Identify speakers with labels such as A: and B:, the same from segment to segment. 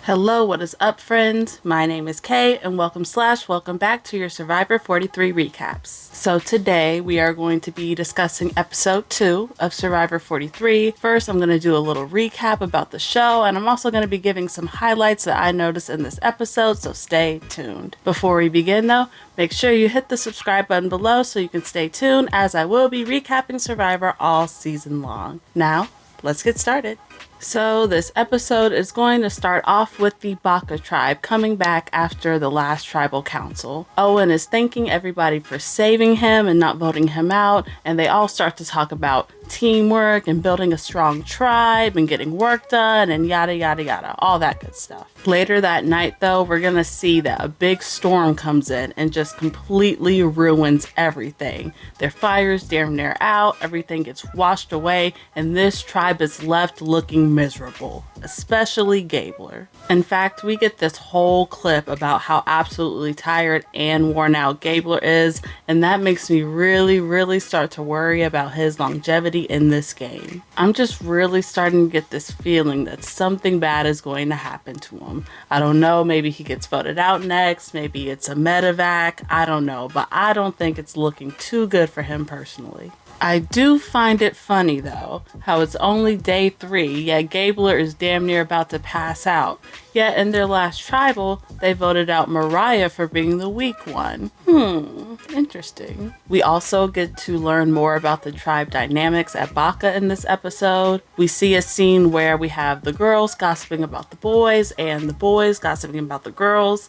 A: Hello, what is up, friends? My name is Kay, and welcome back to your Survivor 43 recaps. So today we are going to be discussing episode 2 of Survivor 43. First, I'm going to do a little recap about the show, and I'm also going to be giving some highlights that I noticed in this episode, so stay tuned. Before we begin though, make sure you hit the subscribe button below so you can stay tuned, as I will be recapping Survivor all season long. Now, let's get started. So this episode is going to start off with the Baka Tribe coming back after the last tribal council. Owen is thanking everybody for saving him and not voting him out, and they all start to talk about teamwork and building a strong tribe and getting work done and yada yada yada, all that good stuff. Later that night though, we're gonna see that a big storm comes in and just completely ruins everything. Their fire's damn near out, everything gets washed away, and this tribe is left looking miserable, especially Gabler. In fact, we get this whole clip about how absolutely tired and worn out Gabler is, and that makes me really start to worry about his longevity in this game. I'm just really starting to get this feeling that something bad is going to happen to him. I don't know, maybe he gets voted out next, maybe it's a medevac, I don't know, but I don't think it's looking too good for him personally. I do find it funny though, how it's only day 3, yet Gabler is damn near about to pass out. Yet in their last tribal, they voted out Morriah for being the weak one. Interesting. We also get to learn more about the tribe dynamics at Baka in this episode. We see a scene where we have the girls gossiping about the boys and the boys gossiping about the girls.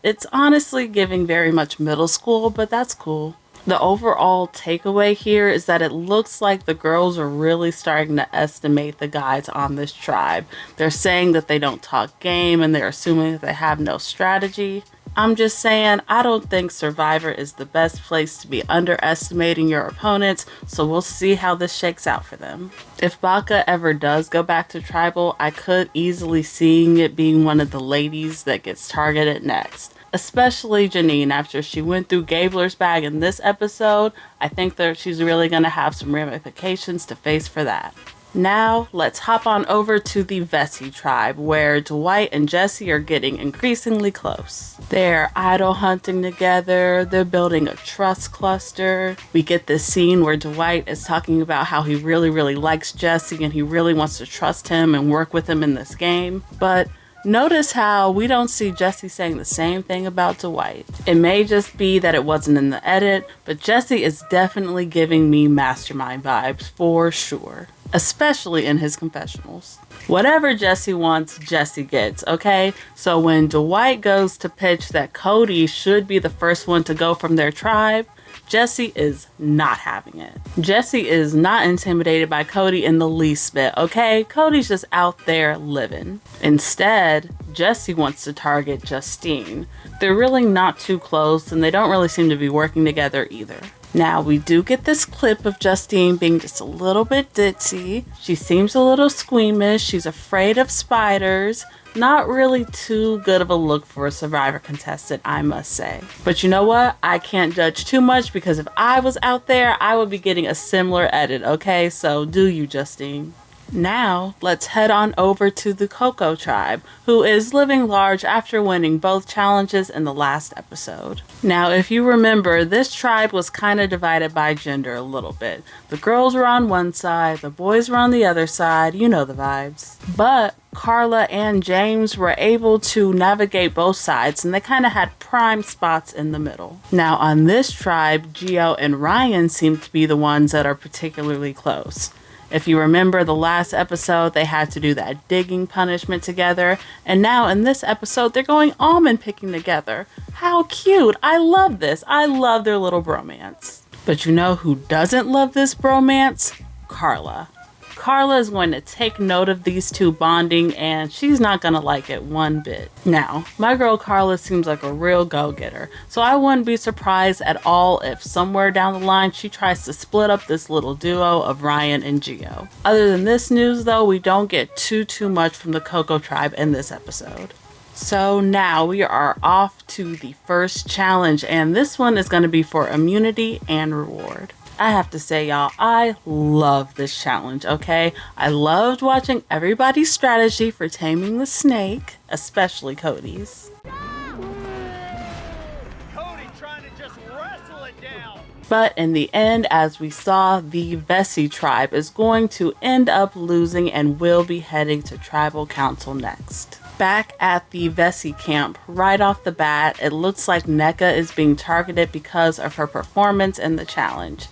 A: It's honestly giving very much middle school, but that's cool. The overall takeaway here is that it looks like the girls are really starting to estimate the guys on this tribe. They're saying that they don't talk game and they're assuming that they have no strategy. I'm just saying, I don't think Survivor is the best place to be underestimating your opponents, so we'll see how this shakes out for them. If Baka ever does go back to tribal, I could easily see it being one of the ladies that gets targeted next. Especially Jeanine, after she went through Gabler's bag in this episode. I think that she's really going to have some ramifications to face for that. Now, let's hop on over to the Vessi Tribe, where Dwight and Jesse are getting increasingly close. They're idol hunting together, they're building a trust cluster. We get this scene where Dwight is talking about how he really likes Jesse and he really wants to trust him and work with him in this game. But notice how we don't see Jesse saying the same thing about Dwight. It may just be that it wasn't in the edit, but Jesse is definitely giving me Mastermind vibes for sure, especially in his confessionals. Whatever Jesse wants, Jesse gets, okay? So when Dwight goes to pitch that Cody should be the first one to go from their tribe, Jesse is not having it. Jesse is not intimidated by Cody in the least bit, okay? Cody's just out there living. Instead, Jesse wants to target Justine. They're really not too close and they don't really seem to be working together either. Now, we do get this clip of Justine being just a little bit ditzy. She seems a little squeamish. She's afraid of spiders. Not really too good of a look for a Survivor contestant, I must say. But you know what? I can't judge too much because if I was out there, I would be getting a similar edit, okay? So do you, Justine. Now, let's head on over to the Coco Tribe, who is living large after winning both challenges in the last episode. Now, if you remember, this tribe was kind of divided by gender a little bit. The girls were on one side, the boys were on the other side, you know the vibes. But Karla and James were able to navigate both sides and they kind of had prime spots in the middle. Now, on this tribe, Gio and Ryan seem to be the ones that are particularly close. If you remember the last episode, they had to do that digging punishment together. And now in this episode, they're going almond picking together. How cute. I love this. I love their little bromance. But you know who doesn't love this bromance? Karla. Karla is going to take note of these two bonding and she's not going to like it one bit. Now, my girl Karla seems like a real go-getter, so I wouldn't be surprised at all if somewhere down the line she tries to split up this little duo of Ryan and Gio. Other than this news though, we don't get too much from the Coco Tribe in this episode. So now we are off to the first challenge, and this one is going to be for immunity and reward. I have to say, y'all, I love this challenge, okay? I loved watching everybody's strategy for taming the snake, especially Cody's.
B: Cody trying to just wrestle it down.
A: But in the end, as we saw, the Vessi Tribe is going to end up losing and will be heading to Tribal Council next. Back at the Vessi camp, right off the bat, it looks like Nneka is being targeted because of her performance in the challenge.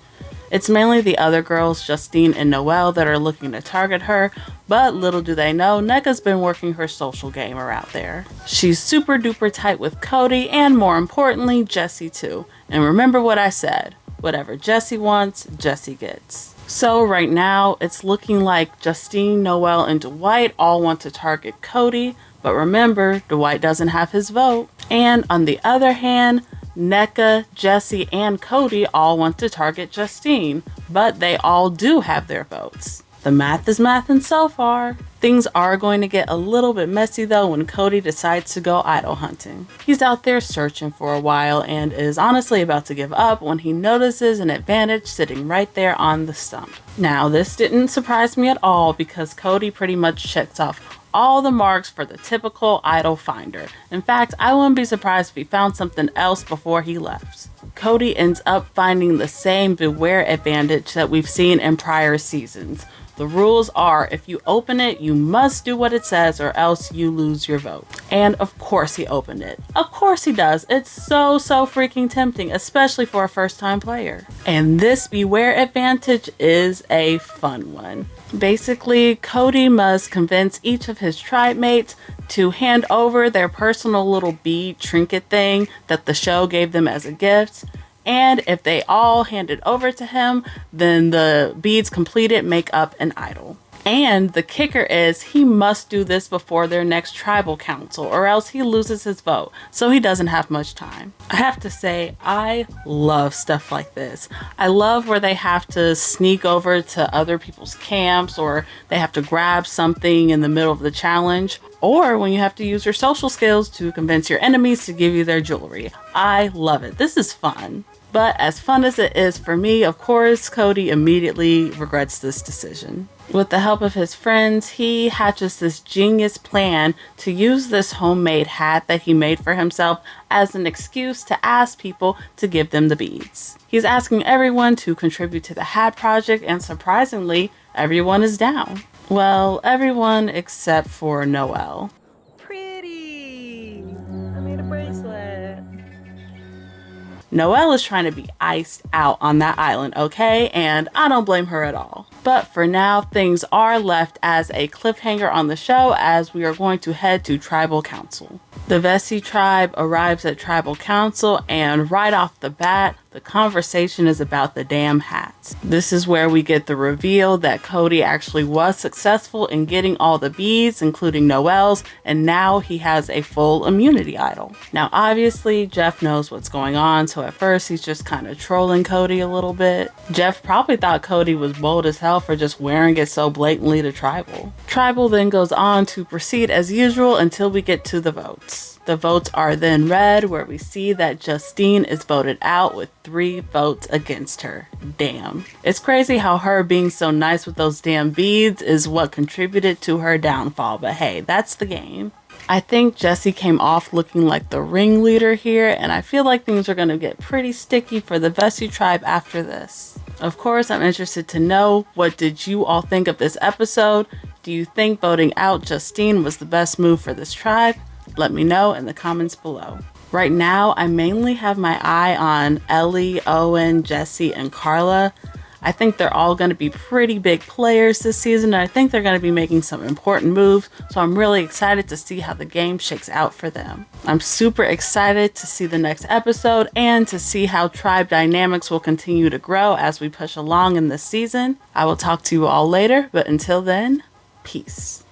A: It's mainly the other girls, Justine and Noelle, that are looking to target her, but little do they know, Nneka's been working her social game around there. She's super duper tight with Cody, and more importantly, Jessie too. And remember what I said, whatever Jessie wants, Jessie gets. So right now, it's looking like Justine, Noelle, and Dwight all want to target Cody, but remember, Dwight doesn't have his vote. And on the other hand, Nneka, Jessie, and Cody all want to target Justine, but they all do have their votes. The math is mathing so far. Things are going to get a little bit messy though when Cody decides to go idol hunting. He's out there searching for a while and is honestly about to give up when he notices an advantage sitting right there on the stump. Now, this didn't surprise me at all because Cody pretty much checks off all the marks for the typical idol finder. In fact, I wouldn't be surprised if he found something else before he left. Cody ends up finding the same beware advantage that we've seen in prior seasons. The rules are, if you open it, you must do what it says or else you lose your vote. And of course he opened it. Of course he does. It's so freaking tempting, especially for a first time player. And this beware advantage is a fun one. Basically, Cody must convince each of his tribe mates to hand over their personal little bead trinket thing that the show gave them as a gift. And if they all hand it over to him, then the beads completed make up an idol. And the kicker is he must do this before their next tribal council or else he loses his vote, so he doesn't have much time. I have to say, I love stuff like this. I love where they have to sneak over to other people's camps or they have to grab something in the middle of the challenge, or when you have to use your social skills to convince your enemies to give you their jewelry. I love it. This is fun. But as fun as it is for me, of course, Cody immediately regrets this decision. With the help of his friends, he hatches this genius plan to use this homemade hat that he made for himself as an excuse to ask people to give them the beads. He's asking everyone to contribute to the hat project, and surprisingly, everyone is down. Well, everyone except for Noelle.
C: Pretty! I made a bracelet.
A: Noelle is trying to be iced out on that island, okay? And I don't blame her at all. But for now, things are left as a cliffhanger on the show as we are going to head to Tribal Council. The Vessi Tribe arrives at Tribal Council and right off the bat, the conversation is about the damn hats. This is where we get the reveal that Cody actually was successful in getting all the beads, including Noelle's, and now he has a full immunity idol. Now obviously Jeff knows what's going on, so at first he's just kind of trolling Cody a little bit. Jeff probably thought Cody was bold as hell for just wearing it so blatantly to Tribal. Tribal then goes on to proceed as usual until we get to the votes. The votes are then read where we see that Justine is voted out with 3 votes against her. Damn. It's crazy how her being so nice with those damn beads is what contributed to her downfall, but hey, that's the game. I think Jessie came off looking like the ringleader here, and I feel like things are going to get pretty sticky for the Vessi Tribe after this. Of course, I'm interested to know, what did you all think of this episode? Do you think voting out Justine was the best move for this tribe? Let me know in the comments below. Right now, I mainly have my eye on Elie, Owen, Jessie, and Karla. I think they're all going to be pretty big players this season, and I think they're going to be making some important moves, so I'm really excited to see how the game shakes out for them. I'm super excited to see the next episode and to see how tribe dynamics will continue to grow as we push along in this season. I will talk to you all later, but until then, peace.